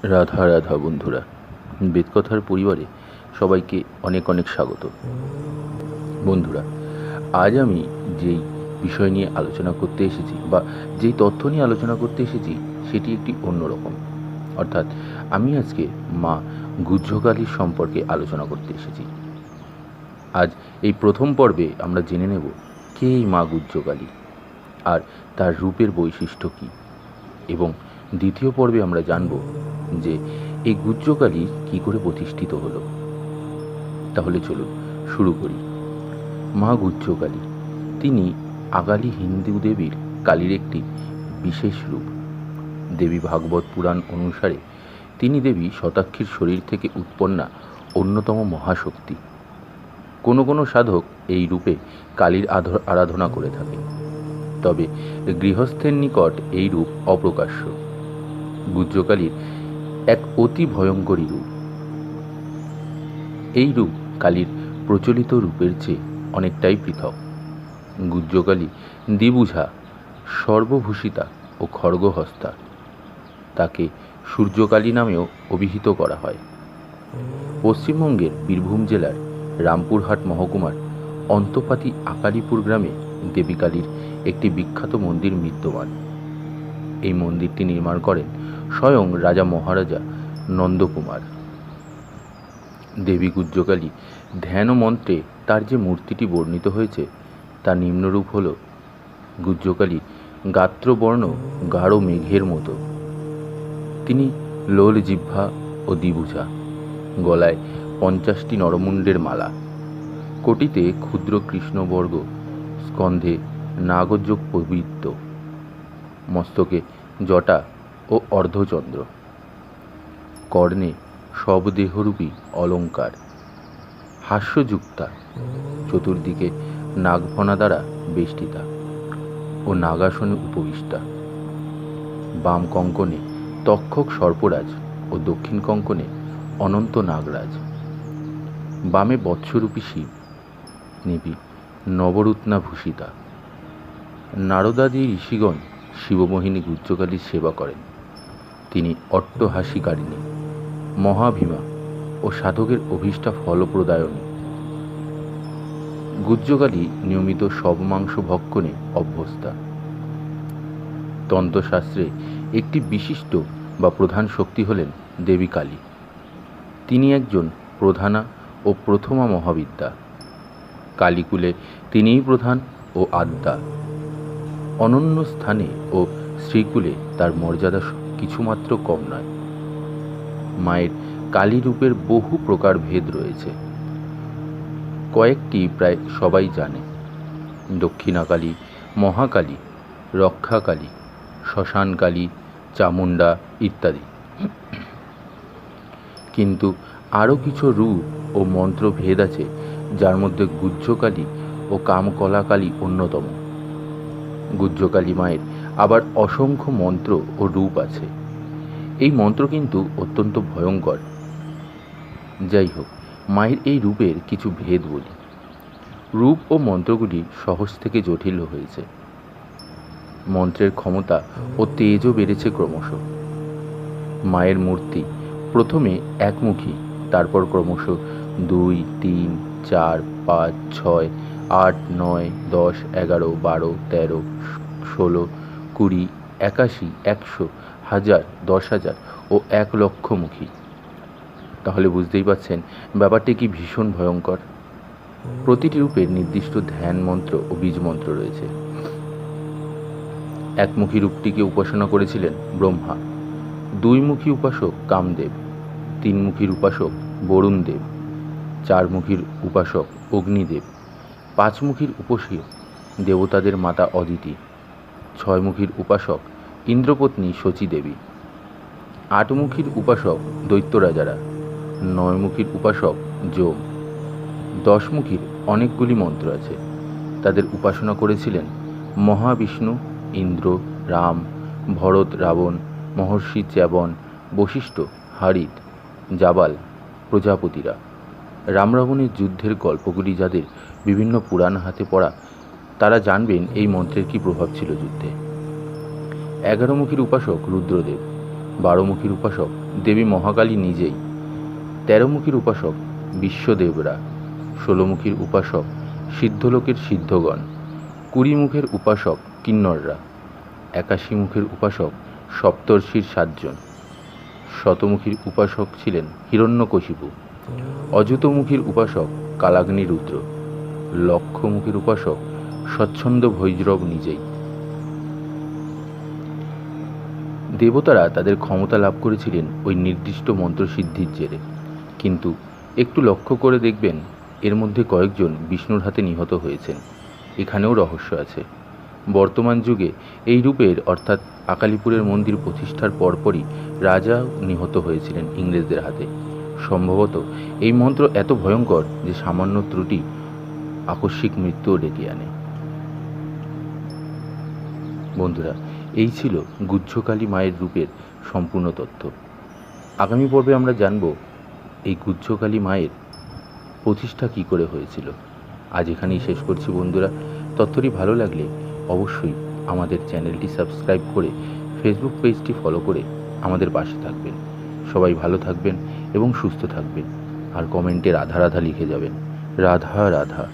রাধা রাধা বন্ধুরা, বেদকথার পরিবারে সবাইকে অনেক অনেক স্বাগত। বন্ধুরা, আজ আমি যেই বিষয় নিয়ে আলোচনা করতে এসেছি বা যেই তথ্য নিয়ে আলোচনা করতে এসেছি সেটি একটি অন্যরকম। অর্থাৎ আমি আজকে মা গুহ্যকালীর সম্পর্কে আলোচনা করতে এসেছি। আজ এই প্রথম পর্বে আমরা জেনে নেব কে এই মা গুহ্যকালী আর তার রূপের বৈশিষ্ট্য কী, এবং দ্বিতীয় পর্বে আমরা জানব যে এই গুহ্যকালী কী করে প্রতিষ্ঠিত হলো। তাহলে চলুন শুরু করি। মা গুহ্যকালী তিনি আগালি হিন্দু দেবীর কালীর একটি বিশেষ রূপ। দেবী ভাগবত পুরাণ অনুসারে তিনি দেবী শতাক্ষীর শরীর থেকে উৎপন্না অন্যতম মহাশক্তি। কোনো কোনো সাধক এই রূপে কালীর আরাধনা করে থাকে, তবে গৃহস্থের নিকট এই রূপ অপ্রকাশ্য। গুহ্যকালীর এক অতি ভয়ঙ্করী রূপ। এই রূপ কালীর প্রচলিত রূপের চেয়ে অনেকটাই পৃথক। গুহ্যকালী দ্বিভুজা, সর্বভূষিতা ও খড়গহস্তা। তাকে সূর্যকালী নামেও অভিহিত করা হয়। পশ্চিমবঙ্গের বীরভূম জেলার রামপুরহাট মহকুমার অন্তপাতি আকালিপুর গ্রামে দেবী কালীর একটি বিখ্যাত মন্দির বিদ্যমান। এই মন্দিরটি নির্মাণ করেন স্বয়ং রাজা মহারাজা নন্দকুমার। দেবী গুহ্যকালী ধ্যান ও মন্ত্রে তার যে মূর্তিটি বর্ণিত হয়েছে তা নিম্নরূপ হল: গুহ্যকালী গাত্রবর্ণ গাঢ় মেঘের মতো। তিনি লোল জিহ্বা ও দ্বিভুজা, গলায় 50টি নরমুণ্ডের মালা, কোটিতে ক্ষুদ্র কৃষ্ণবর্গ, স্কন্ধে নাগযোগ পবিত্র, মস্তকে জটা ও অর্ধচন্দ্র, কর্ণে সবদেহরূপী অলঙ্কার, হাস্যযুক্তা, চতুর্দিকে নাগফণা দ্বারা বেষ্টিতা ও নাগাসনে উপবিষ্টা। বাম কঙ্কণে তক্ষক সর্পরাজ ও দক্ষিণ কঙ্কণে অনন্ত নাগরাজ। বামে বৎসরূপী শিব, নেবী নবরত্নাভূষিতা। নারদাদি ঋষিগণ শিবমোহিনী গুহ্যকালীর সেবা করেন। তিনি অট্টহাসিকারিণী, মহাভীমা ও সাধকের অভীষ্টা ফলপ্রদায়নী। গুহ্যকালী নিয়মিত সব মাংস ভক্ষণে অভ্যস্তা। তন্ত্রশাস্ত্রে একটি বিশিষ্ট বা প্রধান শক্তি হলেন দেবী কালী। তিনি একজন প্রধানা ও প্রথমা মহাবিদ্যা। কালীকুলে তিনিই প্রধান ও আদ্যা। অনন্য স্থানে ও শ্রীকুলে তার মর্যাদা কিছুমাত্র কম নয়। মায়ের কালী রূপের বহু প্রকার ভেদ রয়েছে। কয়েকটি প্রায় সবাই জানে: দক্ষিণাকালী, মহাকালী, রক্ষাকালী, শ্মশানকালী, চামুণ্ডা ইত্যাদি। কিন্তু আরও কিছু রূপ ও মন্ত্র ভেদ আছে, যার মধ্যে গুহ্যকালী ও কামকলাকালী অন্যতম। গুহ্যকালী মায়ের আবার অসংখ্য মন্ত্র ও রূপ আছে। এই মন্ত্র কিন্তু অত্যন্ত ভয়ঙ্কর। যাই হোক, মায়ের এই রূপের কিছু ভেদ বলি। রূপ ও মন্ত্রগুলি সহজ থেকে জটিল হয়েছে। মন্ত্রের ক্ষমতা ও তেজও বেড়েছে ক্রমশ। মায়ের মূর্তি প্রথমে একমুখী, তারপর ক্রমশ 2, 3, 4, 5, 6, 8, 9, 10, 11, 12, 13, 16, 20, 81, 100, 1000, 10,000 ও 1,00,000মুখী। তাহলে বুঝতেই পারছেন ব্যাপারটি কি ভীষণ ভয়ঙ্কর। প্রতিটি রূপের নির্দিষ্ট ধ্যান মন্ত্র ও বীজ মন্ত্র রয়েছে। একমুখী রূপটিকে উপাসনা করেছিলেন ব্রহ্মা, 2মুখী উপাসক কামদেব, 3মুখীর উপাসক বরুণদেব, 4মুখীর উপাসক অগ্নিদেব, 5মুখীর উপাসীয় দেবতাদের মাতা অদিতি, 6মুখীর উপাসক ইন্দ্রপত্নী শচী দেবী, 8মুখীর উপাসক দৈত্যরাজারা, 9মুখীর উপাসক যম। 10মুখীর অনেকগুলি মন্ত্র আছে। তাদের উপাসনা করেছিলেন মহাবিষ্ণু, ইন্দ্র, রাম, ভরত, রাবণ, মহর্ষি চ্যবন, বশিষ্ঠ, হারিত, জাবাল প্রজাপতিরা। রাম রাবণের যুদ্ধের গল্পগুলি যাদের বিভিন্ন পুরাণ হাতে পড়া, তারা জানবেন এই মন্ত্রের কী প্রভাব ছিল যুদ্ধে। 11মুখীর উপাসক রুদ্রদেব, বারোমুখীর উপাসক দেবী মহাকালী নিজেই, 13মুখীর উপাসক বিশ্বদেবরা, 16মুখীর উপাসক সিদ্ধলোকের সিদ্ধগণ, 20 মুখের উপাসক কিন্নররা, 81 মুখের উপাসক সপ্তর্ষির 7 জন, শতমুখীর উপাসক ছিলেন হিরণ্যকশিপু, অযুতমুখীর উপাসক কালাগ্নি রুদ্র, লক্ষমুখীর উপাসক স্বচ্ছন্দ ভৈরব নিজেই। দেবতারা তাদের ক্ষমতা লাভ করেছিলেন ওই নির্দিষ্ট মন্ত্রসিদ্ধির জেরে, কিন্তু একটু লক্ষ্য করে দেখবেন এর মধ্যে কয়েকজন বিষ্ণুর হাতে নিহত হয়েছেন। এখানেও রহস্য আছে। বর্তমান যুগে এই রূপের অর্থাৎ আকালিপুরের মন্দির প্রতিষ্ঠার পরপরই রাজা নিহত হয়েছিলেন ইংরেজদের হাতে। সম্ভবত এই মন্ত্র এত ভয়ঙ্কর যে সামান্য ত্রুটি আকস্মিক মৃত্যুও ডেকে আনে। বন্ধুরা, এই ছিল গুহ্যকালী মায়ের রূপের সম্পূর্ণ তথ্য। আগামী পর্বে আমরা জানব এই গুহ্যকালী মায়ের প্রতিষ্ঠা কী করে হয়েছিল। আজ এখানেই শেষ করছি বন্ধুরা। তথ্যটি ভালো লাগলে অবশ্যই আমাদের চ্যানেলটি সাবস্ক্রাইব করে ফেসবুক পেজটি ফলো করে আমাদের পাশে থাকবেন। সবাই ভালো থাকবেন এবং সুস্থ থাকবেন। আর কমেন্টে রাধা রাধা লিখে যাবেন। রাধা রাধা।